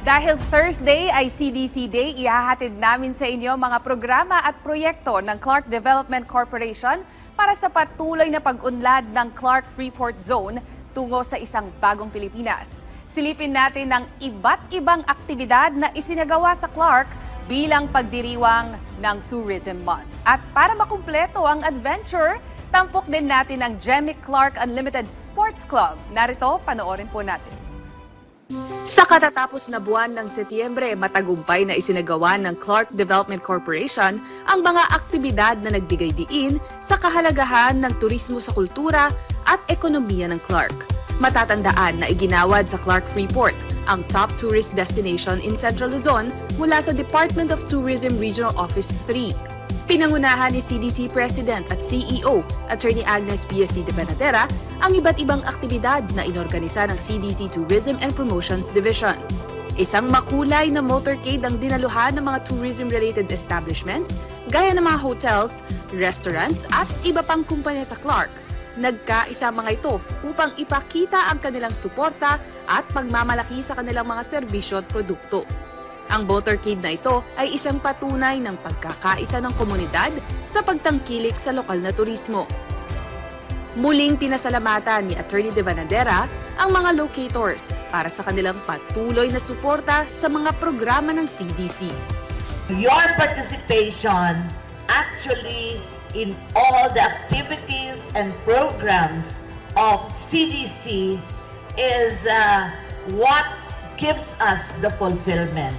Dahil Thursday ay CDC Day, ihahatid namin sa inyo mga programa at proyekto ng Clark Development Corporation para sa patuloy na pag-unlad ng Clark Freeport Zone tungo sa isang bagong Pilipinas. Silipin natin ang iba't ibang aktibidad na isinagawa sa Clark bilang pagdiriwang ng Tourism Month. At para makumpleto ang adventure, tampok din natin ang Jemmy Clark Unlimited Sports Club. Narito, panoorin po natin. Sa katatapos na buwan ng Setyembre, matagumpay na isinagawa ng Clark Development Corporation ang mga aktibidad na nagbigay diin sa kahalagahan ng turismo sa kultura at ekonomiya ng Clark. Matatandaan na iginawad sa Clark Freeport ang top tourist destination in Central Luzon mula sa Department of Tourism Regional Office 3. Pinangunahan ni CDC President at CEO, Attorney Agnes V.S.C. de Benadera, ang iba't ibang aktibidad na inorganisa ng CDC Tourism and Promotions Division. Isang makulay na motorcade ang dinaluhan ng mga tourism-related establishments, gaya ng mga hotels, restaurants at iba pang kumpanya sa Clark. Nagkaisa mga ito upang ipakita ang kanilang suporta at pagmamalaki sa kanilang mga serbisyo at produkto. Ang motorcade na ito ay isang patunay ng pagkakaisa ng komunidad sa pagtangkilik sa lokal na turismo. Muling pinasalamatan ni Attorney de Benadera ang mga locators para sa kanilang patuloy na suporta sa mga programa ng CDC. Your participation actually in all the activities and programs of CDC is what gives us the fulfillment.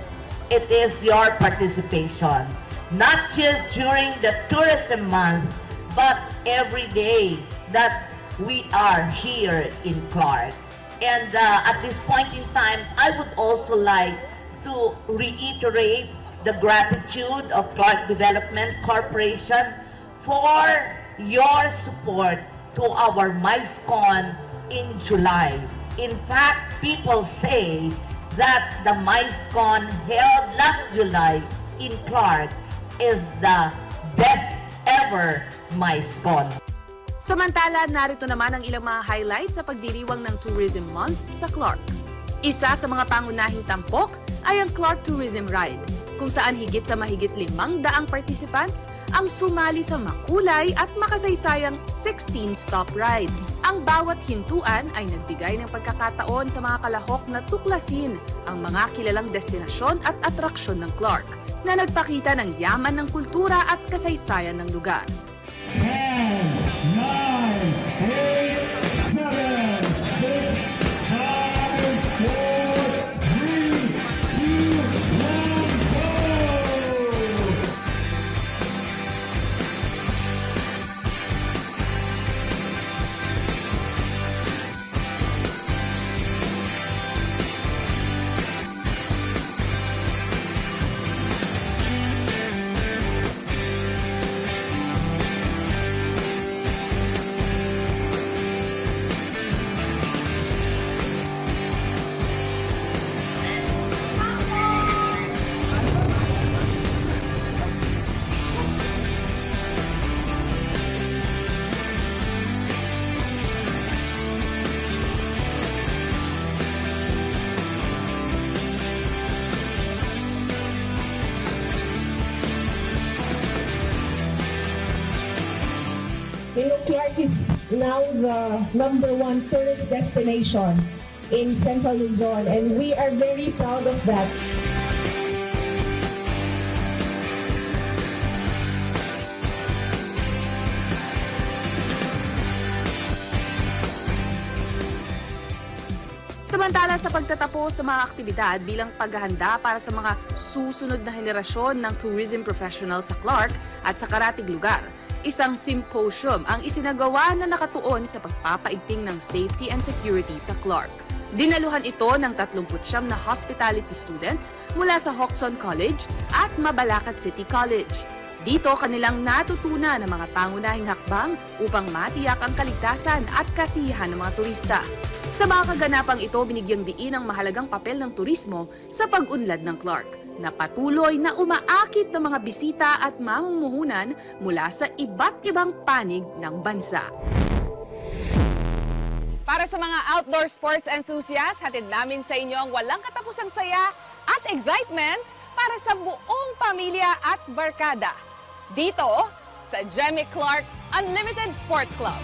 It is your participation, not just during the tourism month, but every day that we are here in Clark. And at this point in time, I would also like to reiterate the gratitude of Clark Development Corporation for your support to our MICECON in July. In fact, people say that the MICECON held last July in Clark is the best ever MICECON. Samantala, narito naman ang ilang mga highlights sa pagdiriwang ng Tourism Month sa Clark. Isa sa mga pangunahing tampok ay ang Clark Tourism Ride, kung saan higit sa mahigit 500 participants ang sumali sa makulay at makasaysayang 16-stop ride. Ang bawat hintuan ay nagbigay ng pagkakataon sa mga kalahok na tuklasin ang mga kilalang destinasyon at atraksyon ng Clark na nagpakita ng yaman ng kultura at kasaysayan ng lugar. 10, 9, 8, 7, 6, 5, 4, 3, 2, 1, go! You know, Clark is now the #1 tourist destination in Central Luzon, and we are very proud of that. Samantala sa pagtatapos sa mga aktibidad bilang paghahanda para sa mga susunod na henerasyon ng tourism professionals sa Clark at sa karatig lugar, isang symposium ang isinagawa na nakatuon sa pagpapaigting ng safety and security sa Clark. Dinaluhan ito ng 39 na hospitality students mula sa Hoxon College at Mabalacat City College. Dito kanilang natutunan ang mga pangunahing hakbang upang matiyak ang kaligtasan at kasiyahan ng mga turista. Sa mga kaganapang ito, binigyang diin ang mahalagang papel ng turismo sa pag-unlad ng Clark, na patuloy na umaakit ng mga bisita at mamumuhunan mula sa iba't ibang panig ng bansa. Para sa mga outdoor sports enthusiasts, hatid namin sa inyo ang walang katapusang saya at excitement para sa buong pamilya at barkada. Dito sa Jemmy Clark Unlimited Sports Club.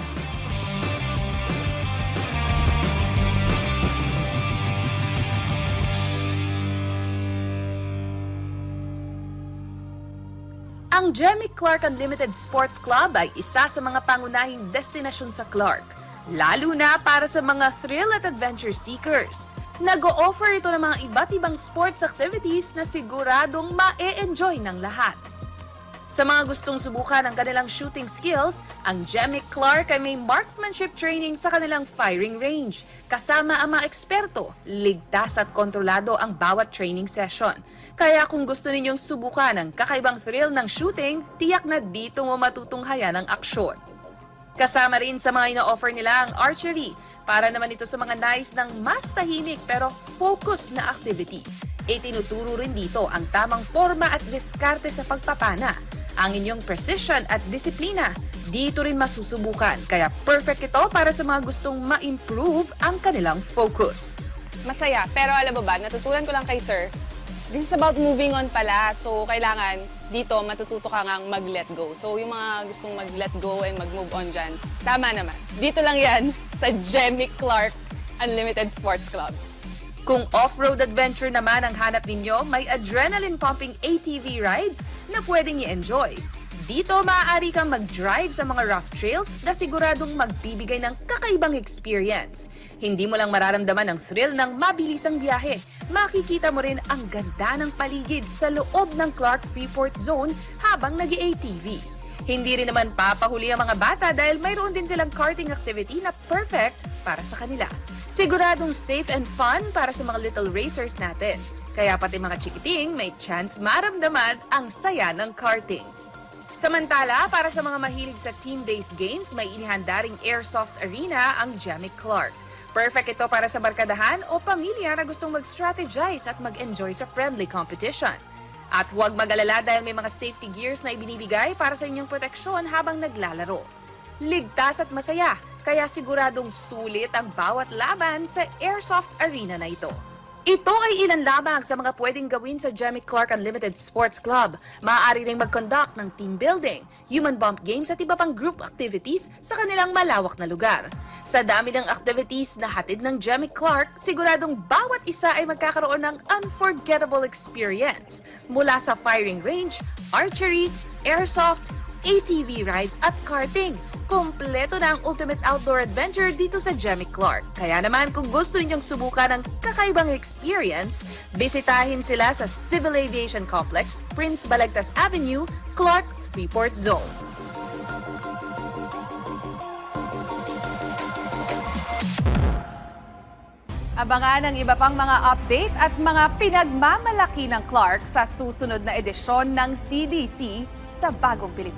Ang Jemmy Clark Unlimited Sports Club ay isa sa mga pangunahing destinasyon sa Clark, lalo na para sa mga thrill at adventure seekers. Nag-o-offer ito ng mga iba't ibang sports activities na siguradong ma-e-enjoy ng lahat. Sa mga gustong subukan ang kanilang shooting skills, ang Jemmy Clark ay may marksmanship training sa kanilang firing range. Kasama ang mga eksperto, ligtas at kontrolado ang bawat training session. Kaya kung gusto ninyong subukan ang kakaibang thrill ng shooting, tiyak na dito mo matutunghayan ang aksyon. Kasama rin sa mga ino-offer nila ang archery, para naman ito sa mga nais ng mas tahimik pero focus na activity. Itinuturo rin dito ang tamang forma at diskarte sa pagpapana. Ang inyong precision at disiplina, dito rin masusubukan. Kaya perfect ito para sa mga gustong ma-improve ang kanilang focus. Masaya, pero alam mo ba, natutunan ko lang kay Sir, this is about moving on pala. So, kailangan dito matututo ka ngang mag-let go. So, yung mga gustong mag-let go and mag-move on dyan, tama naman. Dito lang yan sa Jemmy Clark Unlimited Sports Club. Kung off-road adventure naman ang hanap ninyo, may adrenaline-pumping ATV rides na pwedeng i-enjoy. Dito maaari kang mag-drive sa mga rough trails na siguradong magbibigay ng kakaibang experience. Hindi mo lang mararamdaman ang thrill ng mabilisang biyahe. Makikita mo rin ang ganda ng paligid sa loob ng Clark Freeport Zone habang nag-ATV. Hindi rin naman papahuli ang mga bata dahil mayroon din silang karting activity na perfect para sa kanila. Siguradong safe and fun para sa mga little racers natin. Kaya pati mga chikiting may chance maramdaman ang saya ng karting. Samantala, para sa mga mahilig sa team-based games, may inihanda ring airsoft arena ang Jemmy Clark. Perfect ito para sa barkadahan o pamilya na gustong mag-strategize at mag-enjoy sa friendly competition. At huwag mag-alala dahil may mga safety gears na ibinibigay para sa inyong proteksyon habang naglalaro. Ligtas at masaya, kaya siguradong sulit ang bawat laban sa airsoft arena na ito. Ito ay ilan lamang sa mga pwedeng gawin sa Jemmy Clark Unlimited Sports Club. Maaari ring mag-conduct ng team building, human bump games at iba pang group activities sa kanilang malawak na lugar. Sa dami ng activities na hatid ng Jemmy Clark, siguradong bawat isa ay magkakaroon ng unforgettable experience. Mula sa firing range, archery, airsoft, ATV rides at karting. Kompleto na ang ultimate outdoor adventure dito sa Jemmy Clark. Kaya naman kung gusto ninyong subukan ng kakaibang experience, bisitahin sila sa Civil Aviation Complex, Prince Balagtas Avenue, Clark, Freeport Zone. Abangan ang iba pang mga update at mga pinagmamalaki ng Clark sa susunod na edisyon ng CDC sa Bagong Pilipinas.